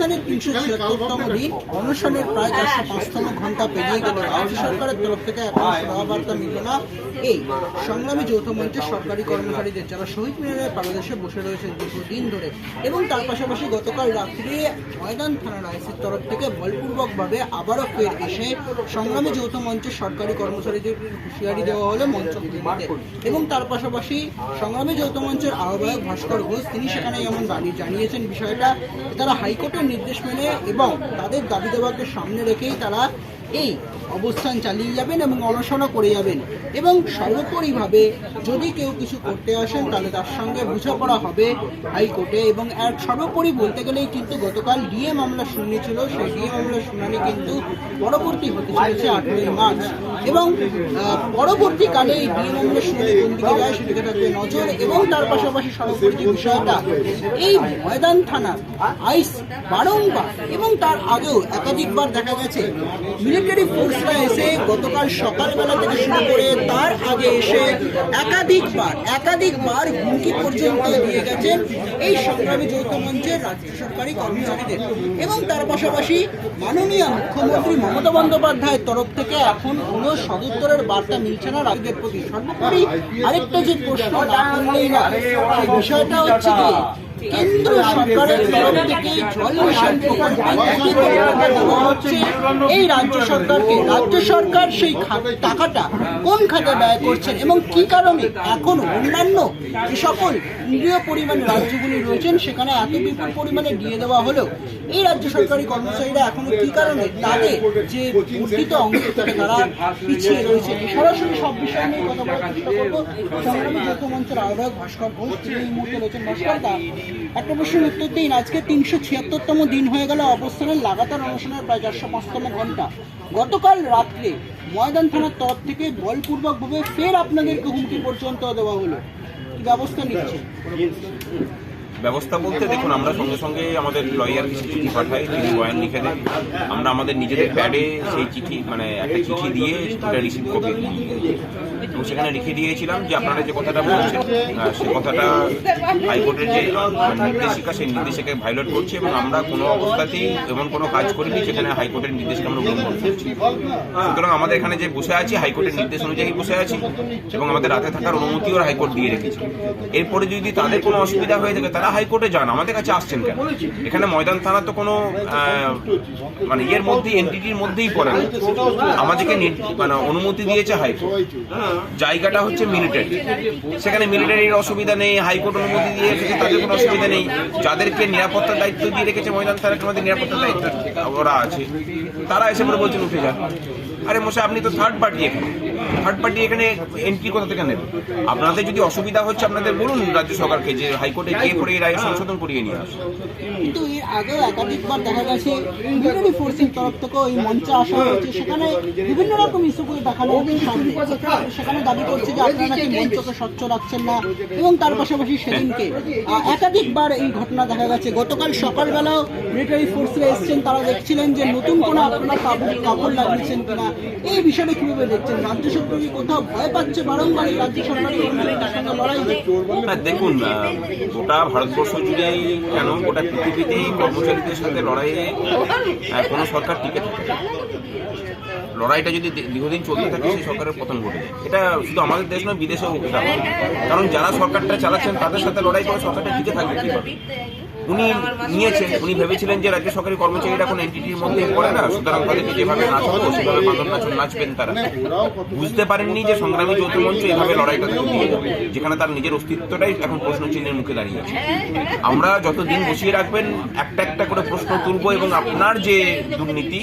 অবস্থানের ৩৭৬তম দিন, অনশনের প্রায় ৪০৫তম ঘন্টা পেরিয়ে গেল, রাজ্য সরকারের তরফ থেকে এখনো সহাবার্তা মিলল না এই সংগ্রামী যৌথ মঞ্চের সরকারি কর্মচারীদের, যারা শহীদ মিনারের পাদদেশে বসে রয়েছেন দীর্ঘদিন ধরে। এবং তার পাশাপাশি গতকাল রাত্রে ময়দান থানার আইসির তরফ থেকে বলপূর্বকভাবে আবারও ফের এসে সংগ্রামী যৌথ মঞ্চের সরকারি কর্মচারীদের হুঁশিয়ারি দেওয়া হলো মঞ্চ খুলে দিতে। এবং তার পাশাপাশি সংগ্রামী যৌথ মঞ্চের আহ্বায়ক ভাস্কর ঘোষ তিনি সেখানে এমন জানিয়েছেন বিষয়টা তারা হাইকোর্টের নির্দেশ মেনে এবং তাদের দাবি দাবাকে সামনে রেখেই তারা এই অবস্থান চালিয়ে যাবেন এবং অনশনও করে যাবেন। এবং সর্বোপরিভাবে যদি কেউ কিছু করতে আসেন তাহলে তার সঙ্গে বোঝাপড়া হবে হাইকোর্টে। এবং সর্বোপরি বলতে গেলেই কিন্তু গতকাল ডিএ মামলা শুনানি ছিল, সেই ডিএ মামলার শুনানি কিন্তু পরবর্তী হতে চলেছে 8ই মার্চ। এবং পরবর্তীকালে এই ডিএ মামলার শুনানি কোন দিকে যায় সেদিকে থাকবে নজর। এবং তার পাশাপাশি সর্বোপরি যে বিষয়টা, এই ময়দান থানার আইস বারংবার এবং তার আগেও একাধিকবার দেখা গেছে মিলিটারি ফোর্সরা এসে গতকাল সকালবেলা থেকে শুরু করে তার আগে এসে একাধিকবার হুমকি পর্যন্ত দিয়ে গেছেন এই সংগ্রামী যৌথ মঞ্চের রাজ্য সরকারি কর্মচারীদের। এবং তার পাশাপাশি মাননীয় মুখ্যমন্ত্রী মমতা বন্দ্যোপাধ্যায়ের তরফ থেকে এখন কোনো সদুত্তরের বার্তা মিলছে না রাজ্যের প্রতি। সর্বোপরি আরেকটা যে প্রশ্ন না করলেই না, সেই বিষয়টা হচ্ছে কি কেন্দ্র সরকারের তরফ থেকে জল মিশন প্রকল্পে দেওয়া হচ্ছে এই রাজ্য সরকারকে। রাজ্য সরকার সেই টাকাটা কোন খাতে ব্যয় করছেন এবং কি কারণে এখন অন্যান্য যে সকল নিরীহ পরিমাণে রাজ্যগুলি রয়েছেন সেখানে এত বিপুল পরিমাণে দিয়ে দেওয়া হলেও এই রাজ্য সরকারি কর্মচারীরা এখনো কি কারণে তাদের যে বর্ধিত অংশ থেকে তারা পিছিয়ে রয়েছে। সরাসরি সব বিষয় নিয়ে কথা বলার চেষ্টা করবো সংগ্রামী যৌথ মঞ্চের আহ্বায়ক ভাস্কর ঘোষ, তিনি এই মুহূর্তে রয়েছেন। ভাস্কর দা, একটা প্রশ্নের উত্তর দিন। আজকে ৩৭৬তম দিন হয়ে গেল অবস্থানের লাগাতার অনশনের প্রায় ৪০৫তম ঘন্টা। গতকাল রাত্রে ময়দান থানার তরফ থেকে বলপূর্বকভাবে ফের আপনাদেরকে হুমকি পর্যন্ত দেওয়া হলো, কি ব্যবস্থা নিচ্ছে? ব্যবস্থা বলতে দেখুন, আমরা সঙ্গে সঙ্গে আমাদের লয়ার কিছু চিঠি পাঠাই, তিনি বয়ান লিখে দেন। আমরা আমাদের নিজেদের প্যাডে সেই চিঠি একটা চিঠি দিয়ে সেটা রিসিভ কপি এবং সেখানে লিখে দিয়েছিলাম যে আপনারা যে কথাটা বলছেন সে কথাটা হাইকোর্টের যে নির্দেশিকা সেই নির্দেশিকাকে ভায়োলেট করছে এবং আমরা কোনো অবস্থাতেই এমন কোনো কাজ করিনি যেখানে হাইকোর্টের নির্দেশকে আমরা উল্লঙ্ঘন করছি। সুতরাং আমাদের এখানে যে বসে আছি হাইকোর্টের নির্দেশ অনুযায়ী বসে আছি এবং আমাদের রাতে থাকার অনুমতিও হাইকোর্ট দিয়ে রেখেছে। এরপরে যদি তাদের কোনো অসুবিধা হয়ে থাকে তারা হাইকোর্টে যান, আমাদের কাছে আসছেন কেন? এখানে ময়দান থানা তো কোনো এর মধ্যেই এনটিটির মধ্যেই পড়ে না। আমাদেরকে অনুমতি দিয়েছে হাইকোর্ট, জায়গাটা হচ্ছে মিলিটারি, সেখানে মিলিটারির অসুবিধা নেই, হাইকোর্ট অনুমতি দিয়ে রেখেছে তাদের কোনো অসুবিধা নেই। যাদেরকে নিরাপত্তার দায়িত্ব দিয়ে রেখেছে ময়দান থানাকে আমাদের নিরাপত্তার দায়িত্ব ওরা আছে, তারা এসে পরে বলছেন উঠে যান। আরে মশাই, আপনি তো থার্ড পার্টি এখানে এন্ট্রি কোথা থেকে নেবেন? আপনাদের যদি অসুবিধা হচ্ছে আপনাদের বলুন রাজ্য সরকারকে যে হাইকোর্টে গিয়ে পরে এই রায় সংশোধন করিয়ে নিয়ে আসুন। কিন্তু এর আগেও একাধিকবার দেখা গেছে মিলিটারি ফোর্সের তরফ থেকেও এই মঞ্চে আসা হয়েছে, সেখানে বিভিন্ন রকম ইস্যু করে দেখানো হচ্ছে, সেখানে দাবি করছে যে আপনারা নাকি মঞ্চকে স্বচ্ছ রাখছেন না। এবং তার পাশাপাশি সেদিনকে একাধিকবার এই ঘটনা দেখা গেছে। গতকাল সকালবেলাও মিলিটারি ফোর্সরা এসছেন, তারা দেখছিলেন যে নতুন কোনো আপনারা কাপড় লাগিয়েছেন কিনা। এই বিষয়টা কিভাবে দেখছেন? রাজ্য সরকার কি কোথাও ভয় পাচ্ছে বারংবার এই রাজ্য সরকারের সঙ্গে লড়াই? দেখুন, গোটা ভারতবর্ষ জুড়েই কেন গোটা পৃথিবীতেই কর্মচারীদের সাথে লড়াইয়ে কোনো সরকার টিকে থাকে। লড়াইটা যদি দীর্ঘদিন চলতে থাকে সেই সরকারের পতন ঘটে যায়। এটা শুধু আমাদের দেশ নয়, বিদেশেও এটা হয়। কারণ যারা সরকারটা চালাচ্ছেন তাদের সাথে লড়াই করে সরকারটা টিকে থাকবে কীভাবে? উনি ভেবেছিলেন যে রাজ্য সরকারি কর্মচারীরা কোনো এনটিটির মধ্যে পড়ে না, সুতরাং তাদেরকে যেভাবে নাচবো সেভাবে বাঁধন নাচবেন তারা। বুঝতে পারেননি যে সংগ্রামী যৌথ মঞ্চ এভাবে লড়াইটা দিয়ে যাবে, যেখানে তার নিজের অস্তিত্বটাই এখন প্রশ্ন চিহ্নের মুখে দাঁড়িয়ে আছে। আমরা যতদিন বসিয়ে রাখবেন একটা একটা করে প্রশ্ন তুলবো এবং আপনার যে দুর্নীতি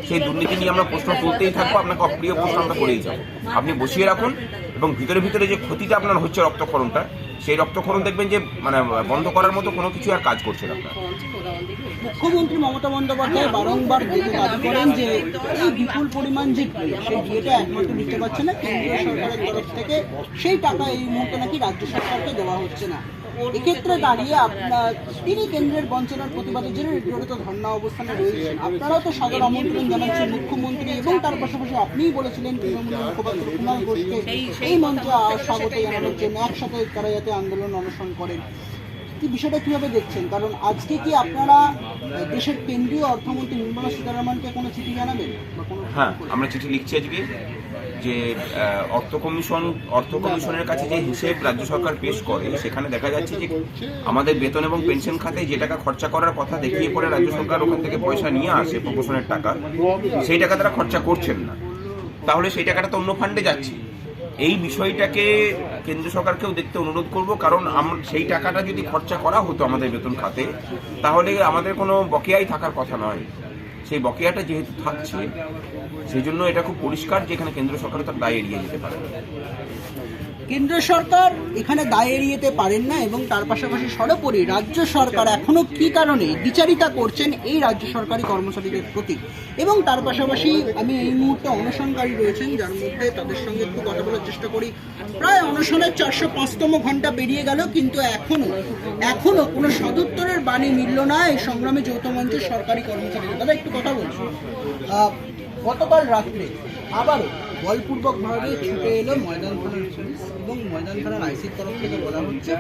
সেই দুর্নীতি নিয়ে আমরা প্রশ্ন তুলতেই থাকবো। আপনাকে অপ্রিয় প্রশ্ন আমরা করেই যাবো। আপনি বসিয়ে রাখুন এবং ভিতরে ভিতরে যে ক্ষতিটা আপনার হচ্ছে রক্তক্ষরণটা, সেই রক্তক্ষরণ দেখবেন যে বন্ধ করার মতো কোনো কিছু আর কাজ করছে না। মুখ্যমন্ত্রী মমতা বন্দ্যোপাধ্যায় বারংবার দাবি করেন যে এই বিপুল পরিমাণ যে সেই বিয়েটা একমাত্র দিতে পারছে না কেন্দ্রীয় সরকারের তরফ থেকে, সেই টাকা এই মুহূর্তে নাকি রাজ্য সরকারকে দেওয়া হচ্ছে না। এক্ষেত্রে দাঁড়িয়ে তিনি কেন্দ্রের বঞ্চনার প্রতিবাদের জন্য নির্ধারিত ধর্ণা অবস্থানে রয়েছেন। আপনারাও তো সাদর আমন্ত্রণ জানাচ্ছেন মুখ্যমন্ত্রী এবং তার পাশাপাশি আপনিই বলেছিলেন তৃণমূলের মুখপাত্র কুমার ঘোষকে এই মঞ্চে স্বাগত জানানোর জন্য একসাথে তারা যাতে আন্দোলন অনশন করেন। কি বিষয়টা কিভাবে দেখছেন? কারণ আজকে কি আপনারা দেশের কেন্দ্রীয় অর্থমন্ত্রী নির্মলা সীতারামনকে কোনো চিঠি জানাবেন? হ্যাঁ, আমরা চিঠি লিখছি আজকে যে অর্থ কমিশনের কাছে যে হিসেব রাজ্য সরকার পেশ করে সেখানে দেখা যাচ্ছে যে আমাদের বেতন এবং পেনশন খাতে যে টাকা খরচা করার কথা দেখিয়ে পরে রাজ্য সরকার ওখান থেকে পয়সা নিয়ে আসে প্রমোশনের টাকা, সেই টাকা তারা খরচা করছেন না। তাহলে সেই টাকাটা তো অন্য ফান্ডে যাচ্ছে। এই বিষয়টাকে কেন্দ্র সরকারকেও দেখতে অনুরোধ করব, কারণ সেই টাকাটা যদি খরচা করা হতো আমাদের বেতন খাতে তাহলে আমাদের কোনো বকেয়াই থাকার কথা নয়। সেই বকেয়াটা যেহেতু থাকছে সেই জন্য এটা খুব পরিষ্কার যে এখানে কেন্দ্র সরকার তার দায় এড়িয়ে যেতে পারে না। কেন্দ্র সরকার এখানে দায় এড়িয়ে পারেন না এবং তার পাশাপাশি সর্বোপরি রাজ্য সরকার এখনো কি কারণে বিচারিতা করছেন এই রাজ্য সরকারি কর্মচারীদের প্রতি। এবং তার পাশাপাশি আমি এই মুহূর্তে অনশনকারী রয়েছেন, যার মধ্যে তাদের সঙ্গে একটু কথা বলার চেষ্টা করি। প্রায় অনশনের 405তম ঘন্টা পেরিয়ে গেল, কিন্তু এখনো কোনো সদুত্তরের বাণী মিলল না এই সংগ্রামী যৌথ মঞ্চের সরকারি কর্মচারীদের। দাদা একটু কথা বলছি, গতকাল রাত্রে আবারও বলপূর্বকভাবে ছুটে এলো ময়দান থানার পুলিশ এবং ময়দান থানার আইসির তরফ থেকে বলা হচ্ছে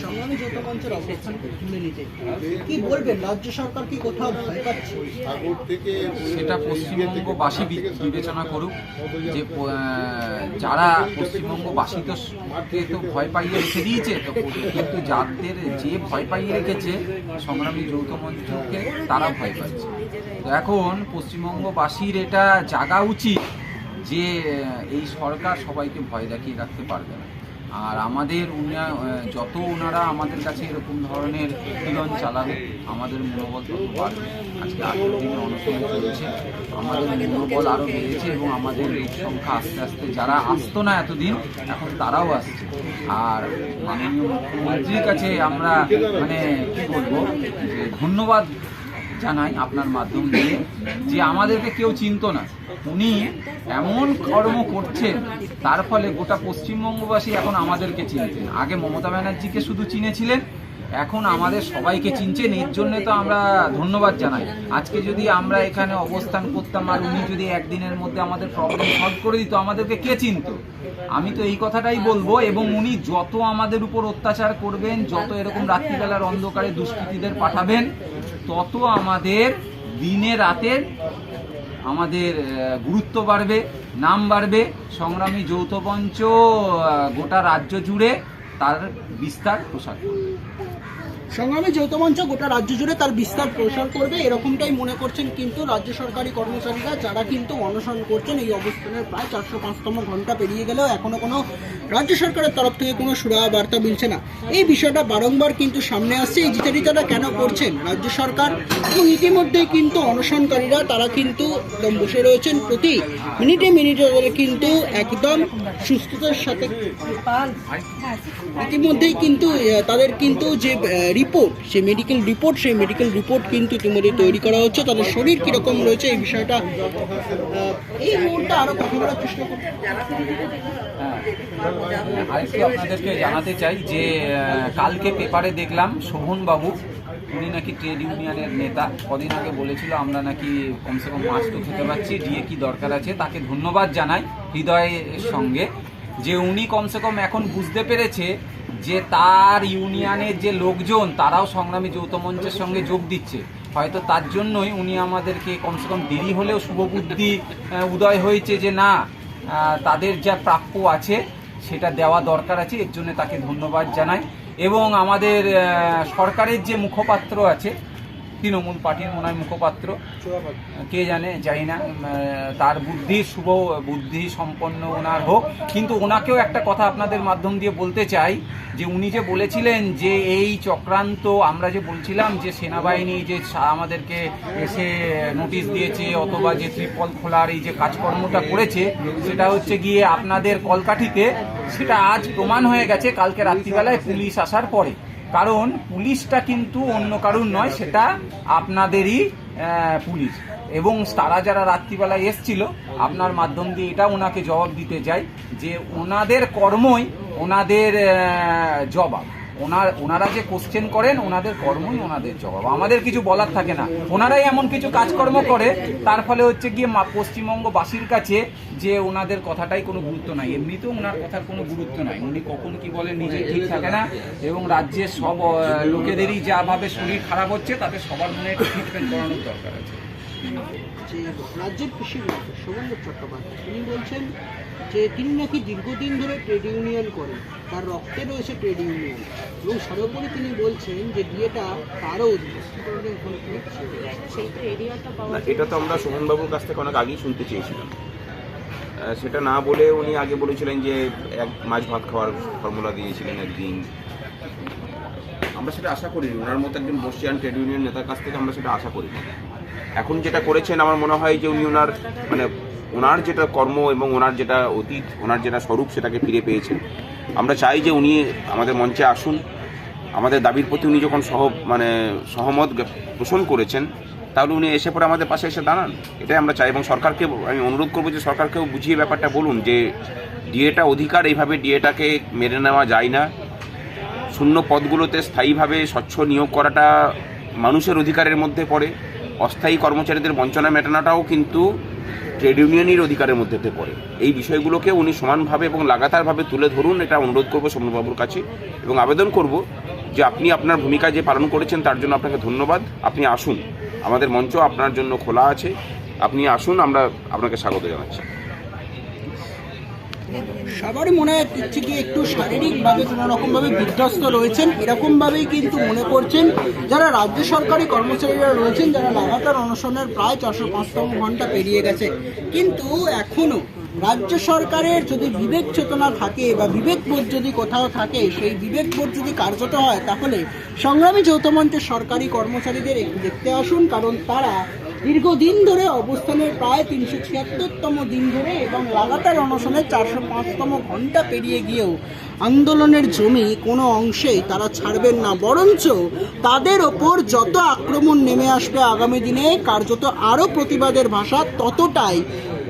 সংগ্রামী যৌথ মঞ্চের অবস্থানকে তুলে নিতে। কি বলবেন, রাজ্য সরকার কি কোথাও ভয় পাচ্ছে? সেটা পশ্চিমবঙ্গবাসী বিবেচনা করুক যে যারা পশ্চিমবঙ্গবাসী তো ভয় পাইয়ে রেখে দিয়েছে, তো কিন্তু যাদের যে ভয় পাইয়ে রেখেছে সংগ্রামী যৌথ মঞ্চকে তারা ভয় পাচ্ছে। তো এখন পশ্চিমবঙ্গবাসীর এটা জাগা উচিত যে এই সরকার সবাইকে ভয় দেখিয়ে রাখতে পারবে না। আর আমাদের যত ওনারা আমাদের কাছে এরকম ধরনের পীড়ন চালাবে আমাদের মনোবল তত বাড়বে। আজকে 8 দিন অনশনে চলছে, আমাদের মনোবল আরও বেড়েছে এবং আমাদের লোক সংখ্যা আস্তে আস্তে যারা আসতো না এতদিন এখন তারাও আসছে। আর মাননীয় মুখ্যমন্ত্রীর কাছে আমরা কি বলবো যে ধন্যবাদ জানাই আপনার মাধ্যম দিয়ে, যে আমাদেরকে কেউ চিনতো না, উনি এমন কর্ম করছেন তার ফলে গোটা পশ্চিমবঙ্গবাসী এখন আমাদেরকে চিনছেন। আগে মমতা ব্যানার্জিকে শুধু চিনেছিলেন, এখন আমাদের সবাইকে চিনছেন। এর জন্য তো আমরা ধন্যবাদ জানাই। আজকে যদি আমরা এখানে অবস্থান করতাম আর উনি যদি একদিনের মধ্যে আমাদের প্রবলেম সলভ করে দিত, আমাদেরকে কে চিনতো? আমি তো এই কথাটাই বলবো। এবং উনি যত আমাদের উপর অত্যাচার করবেন, যত এরকম রাত্রিবেলার অন্ধকারে দুষ্কৃতীদের পাঠাবেন, তত আমাদের দিনে রাতে আমাদের গুরুত্ব বাড়বে, নাম বাড়বে। সংগ্রামী যৌথ মঞ্চ গোটা রাজ্য জুড়ে তার বিস্তার প্রসার করবে। সংগ্রামী যৌথ মঞ্চ গোটা রাজ্য জুড়ে তার বিস্তার প্রসার করবে এরকমটাই মনে করছেন কিন্তু রাজ্য সরকারি কর্মচারীরা, যারা কিন্তু অনশন করছেন। এই অবস্থানের প্রায় 405তম ঘন্টা পেরিয়ে গেলেও এখনো কোনো রাজ্য সরকারের তরফ থেকে কোনো সুরাহা বার্তা মিলছে না। এই বিষয়টা বারংবার কিন্তু সামনে আসছে, এই বিচারিতাটা কেন করছেন রাজ্য সরকার। এবং ইতিমধ্যেই কিন্তু অনশনকারীরা তারা কিন্তু একদম বসে রয়েছেন, প্রতি মিনিটে কিন্তু একদম সুস্থতার সাথে। ইতিমধ্যেই কিন্তু তাদের কিন্তু যে রিপোর্ট, সেই মেডিকেল রিপোর্ট কিন্তু ইতিমধ্যে তৈরি করা হচ্ছে। তাদের শরীর কিরকম রয়েছে এই বিষয়টা এই মুহূর্তে আরো কথা বলার চেষ্টা করব। আরেকটু আপনাদেরকে জানাতে চাই যে কালকে পেপারে দেখলাম শোভন বাবু, উনি নাকি ট্রেড ইউনিয়নের নেতা, কদিন আগে বলেছিল আমরা নাকি কমসে কম মাছ তো খেতে পারছি, দিয়ে কি দরকার আছে। তাকে ধন্যবাদ জানাই হৃদয়ের সঙ্গে, যে উনি কমসে কম এখন বুঝতে পেরেছে যে তার ইউনিয়নের যে লোকজন তারাও সংগ্রামী যৌথ মঞ্চের সঙ্গে যোগ দিচ্ছে। হয়তো তার জন্যই উনি আমাদেরকে কমসে কম দেরি হলেও শুভবুদ্ধি উদয় হয়েছে যে না, তাদের যা প্রাপ্য আছে সেটা দেওয়া দরকার আছে। এর জন্য তাকে ধন্যবাদ জানাই। এবং আমাদের সরকারের যে মুখপাত্র আছে, তৃণমূল পার্টির মনে হয় মুখপাত্র, কে জানে জানি না, তার শুভ বুদ্ধি সম্পন্ন ওনার হোক। কিন্তু ওনাকেও একটা কথা আপনাদের মাধ্যম দিয়ে বলতে চাই, যে উনি যে বলেছিলেন যে এই চক্রান্ত, আমরা যে বলছিলাম যে সেনাবাহিনী যে আমাদেরকে এসে নোটিশ দিয়েছে অথবা যে ত্রিপল খোলার এই যে কাজকর্মটা করেছে, সেটা হচ্ছে গিয়ে আপনাদের কলকাঠিতে, সেটা আজ প্রমাণ হয়ে গেছে কালকে রাত্রিবেলায় পুলিশ আসার পরে। কারণ পুলিশটা কিন্তু অন্য কারণ নয়, সেটা আপনাদেরই পুলিশ। এবং তারা যারা রাত্রিবেলায় এসছিল, আপনার মাধ্যম দিয়ে এটা ওনাকে জবাব দিতে চাই যে ওনাদের কর্মই ওনাদের জবাব। ওনারা যে কোশ্চেন করেন ওনাদের কর্মই ওনাদের জবাব, আমাদের কিছু বলার থাকে না। ওনারাই এমন কিছু কাজকর্ম করে তার ফলে হচ্ছে গিয়ে পশ্চিমবঙ্গবাসীর কাছে যে ওনাদের কথাটাই কোনো গুরুত্ব নাই, এমনিতেও ওনার কথার কোনো গুরুত্ব নাই, উনি কখন কি বলেন নিজে ঠিক থাকে না, এবং রাজ্যের সব লোকেদেরই যাভাবে শরীর খারাপ হচ্ছে তাতে সবার মনে একটু ট্রিটমেন্ট করানোর দরকার আছে। যে রাজ্যের কৃষি মন্ত্রী শোভনদেব চট্টোপাধ্যায় তিনি বলছেন যে তিনি নাকি দীর্ঘদিন ধরে ট্রেড ইউনিয়ন করেন, তার রক্তে রয়েছে ট্রেড ইউনিয়ন, এবং সর্বোপরি তিনি বলছেন যে ডিএটা তারও অধিকার। না, এটা তো আমরা শোভনবাবুর কাছ থেকে অনেক আগেই শুনতে চেয়েছিলাম। সেটা না বলে উনি আগে বলেছিলেন যে এক মাছ ভাত খাওয়ার ফর্মুলা দিয়েছিলেন একদিন। আমরা সেটা আশা করিনি, ওনার মতো একজন বর্ষিয়ান ট্রেড ইউনিয়ন নেতার কাছ থেকে আমরা সেটা আশা করিনি। এখন যেটা করেছেন আমার মনে হয় যে উনি ওনার যেটা কর্ম এবং ওনার যেটা অতীত, ওনার যেটা স্বরূপ সেটাকে ফিরে পেয়েছেন। আমরা চাই যে উনি আমাদের মঞ্চে আসুন, আমাদের দাবির প্রতি উনি যখন সহমত পোষণ করেছেন তাহলে উনি এসে পরে আমাদের পাশে এসে দাঁড়ান, এটাই আমরা চাই। এবং সরকারকে আমি অনুরোধ করবো যে সরকারকেও বুঝিয়ে ব্যাপারটা বলুন যে ডিএটা অধিকার, এইভাবে ডিএটাকে মেনে নেওয়া যায় না। শূন্য পদগুলোতে স্থায়ীভাবে স্বচ্ছ নিয়োগ করাটা মানুষের অধিকারের মধ্যে পড়ে, অস্থায়ী কর্মচারীদের বঞ্চনা মেটানোটাও কিন্তু ট্রেড ইউনিয়নের অধিকারের মধ্যে পড়ে। এই বিষয়গুলোকে উনি সমানভাবে এবং লাগাতারভাবে তুলে ধরুন, এটা অনুরোধ করবো শোভনবাবুর কাছে, এবং আবেদন করব যে আপনি আপনার ভূমিকা যে পালন করেছেন তার জন্য আপনাকে ধন্যবাদ। আপনি আসুন, আমাদের মঞ্চ আপনার জন্য খোলা আছে, আপনি আসুন, আমরা আপনাকে স্বাগত জানাচ্ছি। সবারই মনে হচ্ছে কি একটু শারীরিকভাবে কোনো রকমভাবে বিধ্বস্ত রয়েছেন, এরকমভাবেই কিন্তু মনে করছেন যারা রাজ্য সরকারি কর্মচারীরা রয়েছেন, যারা লাগাতার অনশনের প্রায় 405তম ঘন্টা পেরিয়ে গেছে। কিন্তু এখনও রাজ্য সরকারের যদি বিবেক চেতনা থাকে বা বিবেকবোধ যদি কোথাও থাকে, সেই বিবেকবোধ যদি কার্যত হয় তাহলে সংগ্রামী যৌথ মঞ্চের সরকারি কর্মচারীদের একটু দেখতে আসুন, কারণ তারা দীর্ঘদিন ধরে অবস্থানের প্রায় 376তম দিন ধরে এবং লাগাতার অনশনের 405তম ঘন্টা পেরিয়ে গিয়েও আন্দোলনের জমি কোনো অংশেই তারা ছাড়বেন না, বরঞ্চ তাদের ওপর যত আক্রমণ নেমে আসবে আগামী দিনে কার্যত আরও প্রতিবাদের ভাষা ততটাই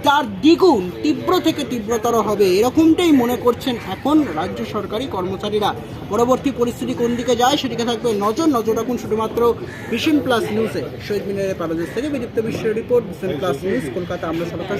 তার দ্বিগুণ তীব্র থেকে তীব্রতর হবে, এরকমটাই মনে করছেন এখন রাজ্য সরকারি কর্মচারীরা। পরবর্তী পরিস্থিতি কোন দিকে যায় সেদিকে থাকবে নজর রাখুন শুধুমাত্র ভিশন প্লাস নিউজে। শহীদ মিনারের পারাদেশ থেকে বিদীপ্ত বিশ্বের report, vision plus news, Kolkata. আমরা সরকার